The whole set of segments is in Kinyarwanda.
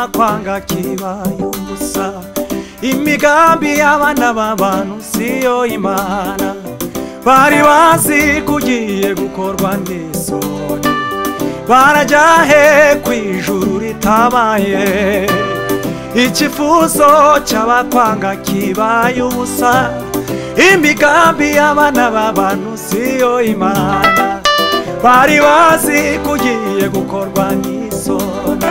cy'abakwanga kibaye ubusa imigambi y'abana b'abantu siyo Imana bari bazi kugiye gukorwa n'isoni barajya he kwijuru ritabaye ikifuzo cy'abakwanga kibaye ubusa imigambi y'abana b'abantu siyo Imana bari bazi kugiye gukorwa n'isoni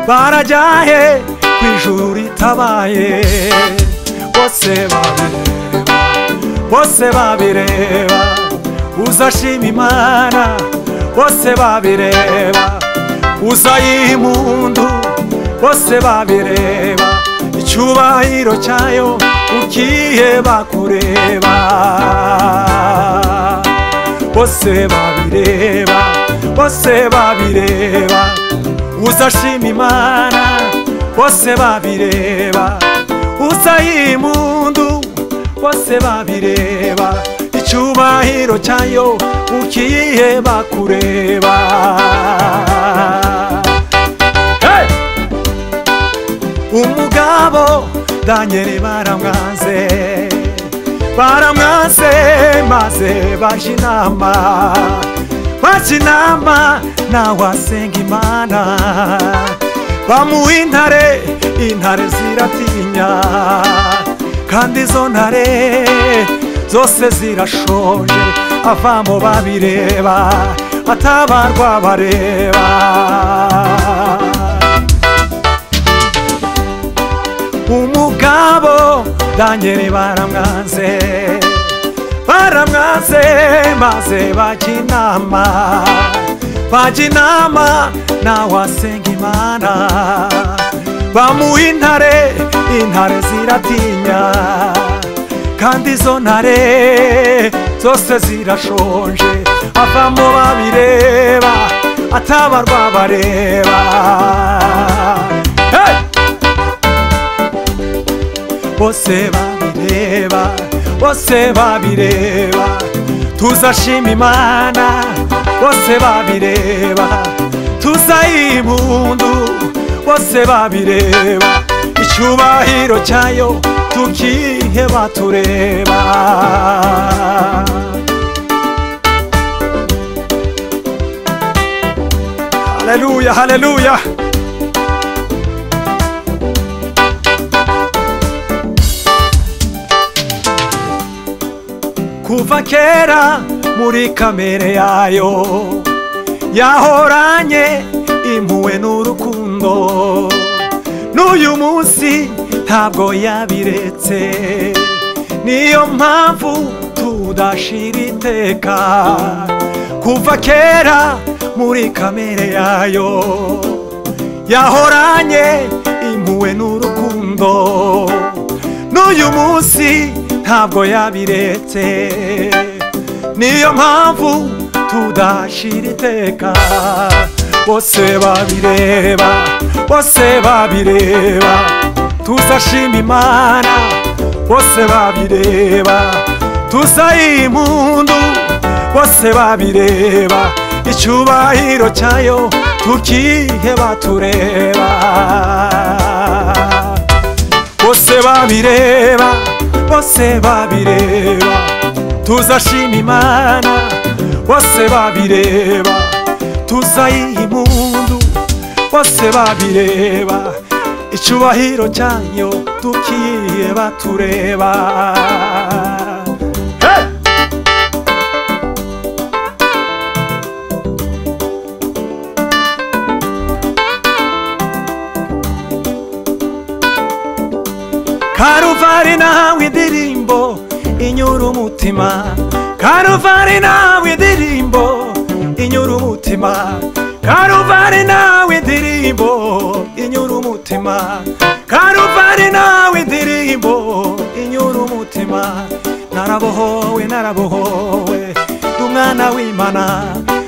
barajya he kwijuru ritabaye bose babireba uzashima Imana bose babireba uzayimpundu bose babireba icyubahiro cyayo ukiye bakureba bose babireba uzashima Imana bose babireba uzayimpundu bose babireba icyubahiro cyayo ukiye bakureba umugabo Daniel baramwanze maze baje inama nawe asenga Imana bamuha intare ziratinya kandi izo ntare zose zirashonje avamo babireba atabarwa bareba umugabo Daniel baramwanze maze bajya inama nawe asenga Imana bamuha intare ziratinya kandi izo ntare zose zirashonje avamo babireba atabarwa bareba bose babireba tuzashima Imana bose babireba tuzayimpundu bose babireba icyubahiro cyayo tukihe batureba haleluya haleluya kuva kera muri kamere yayo yahoranye impuhwe n'urukundo n'uyu munsi ntabwo yabiretse niyo mpamvu tudashira iteka kuva kera muri kamere yayo yahoranye impuhwe n'urukundo n'uyu munsi ntabwo yabiretse niyo mpamvu tudashira iteka bose babireba tuzashima Imana bose babireba tuzayimpundu bose babireba icyubahiro cyayo tukihe batureba bose babireba tuzashima Imana bose babireba tuzayimpundu bose babireba icyubahiro cyayo tukiye batureba Karuvari nawe indirimbo inyura umutima Karuvari nawe indirimbo inyura umutima Karuvari nawe indirimbo inyura umutima Karuvari nawe indirimbo inyura umutima narabohowe dumwana w'Imana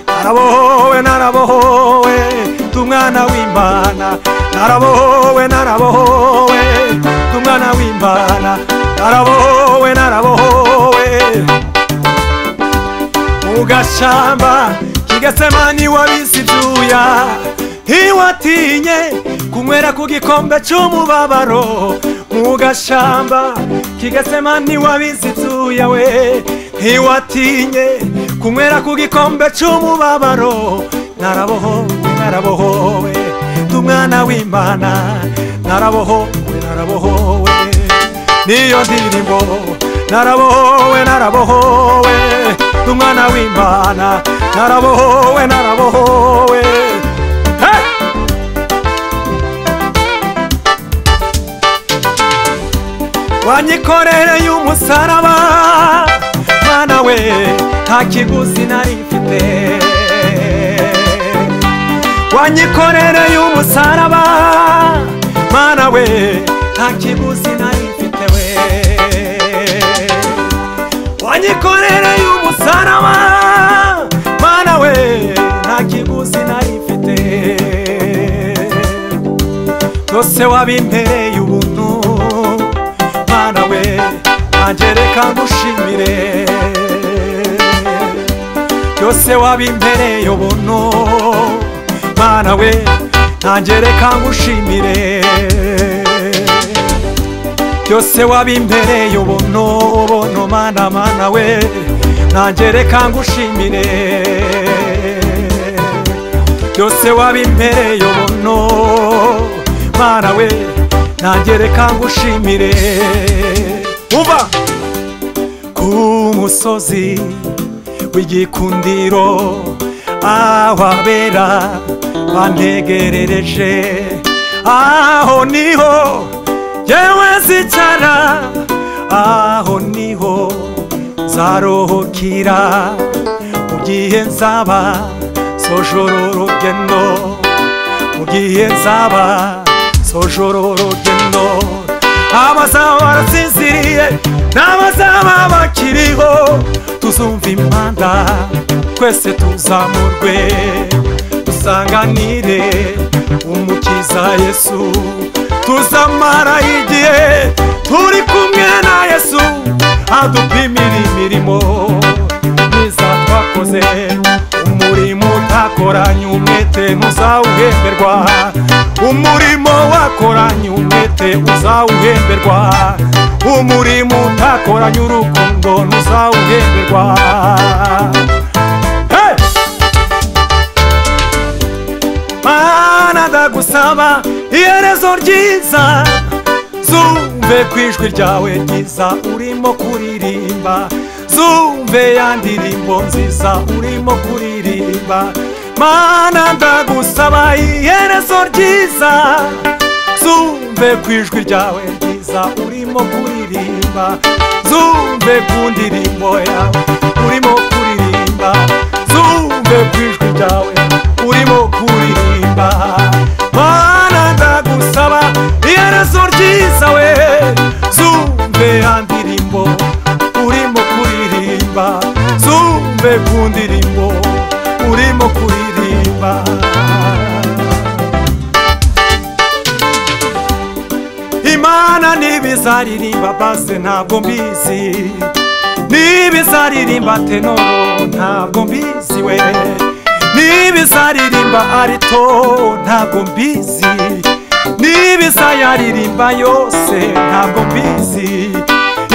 narabohowe dumwana w'Imana narabohowe dumwana w'Imana narabohowe ugashamba kigasemani wabisibyuya ntiwatinye kunywera ku gikombe cy'umubabaro mu gashamba k'igetsemani wabize inzu yawe ntiwatinye kunywera ku gikombe cy'umubabaro narabohowe narabohowe ndi umwana w'Imana narabohowe narabohowe niyo ndirimbo narabohowe narabohowe ndi umwana w'Imana narabohowe narabohowe wanyikorereye umusaraba Mana we nta kiguzi nari mfite wanyikorereye umusaraba Mana we nta kiguzi nari mfite we wanyikorereye umusaraba Mana we nta kiguzi nari mfite byose wabimpereye ubuntu Mana we nanjye reka ngushimire byose wabimpereye ubuntu Mana we nanjye reka ngushimire byose wabimpereye ubuntu ubuntu Mana Mana we nanjye reka ngushimire byose wabimpereye ubuntu Mana we nanjye reka ngushimire umva ku musozi w'igikundiro aho abera bantegerereje aho niho yewe zicara aho niho zarohokira mu gihe nzaba sojoro urugendo mu gihe nzaba sojoro urugendo abazaba barasinziriye n'abazaba bakiriho tuzumva impanda twese tuzamurwe dusanganire umukiza Yesu tuzamara igihe turi kumwe na Yesu adupimira imirimo myiza twakoze umurimo utakoranye umwete ntuzawuhemberwa umurimo wakoranye umwete uzawuhemberwa umurimo utakoranye urukundo ntuzawuhemberwa Mana ndagusaba iherezo ryiza zumve kwijwi ryawe ryiza urimo kuririmba zumve ya ndirimbo nziza urimo kuririmba Mana ndagusaba iherezo ryiza zumve kwijwi ryawe ryiza urimo kuririmba zumve ku ndirimbo yawe urimo kuririmba zumve kwijwi ryawe urimo kuririmba Mana ndagusaba iherezo ryiza we zumve ya ndirimbo urimo kuririmba zumve ku ndirimbo urimo kuririmba Imana nibizaririmba base ntabwo mbizi nibizaririmba tenoro ntabwo mbizi we nibizaririmba arito ntabwo mbizi nibizayaririmba yose ntabwo mbizi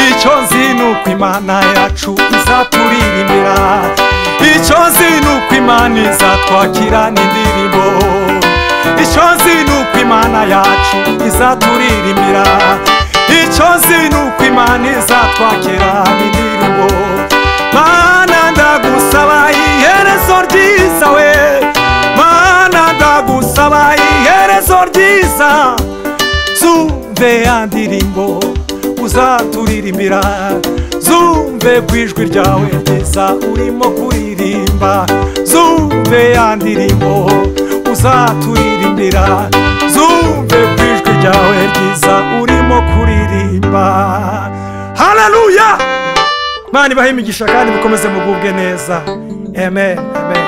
icyo nzi nuko Imana yacu izaturirimbira icyo nzi nuko Imana izatwakirana indirimbo icyo nzi nuko Imana yacu izaturirimbira icyo nzi nuko Imana izatwakirana indirimbo Mana ndagusaba iherezo ryiza we Mana ndagusaba iherezo ryiza zumve ya ndirimbo uzaturirimbira zumve kwijwi ryawe ryiza urimo kuririmba zumve ya ndirimbo uzaturirimbira zumve kwijwi ryawe ryiza urimo kuririmba haleluya Mana ibahe imigisha kandi mukomeze mugubwe neza amen amen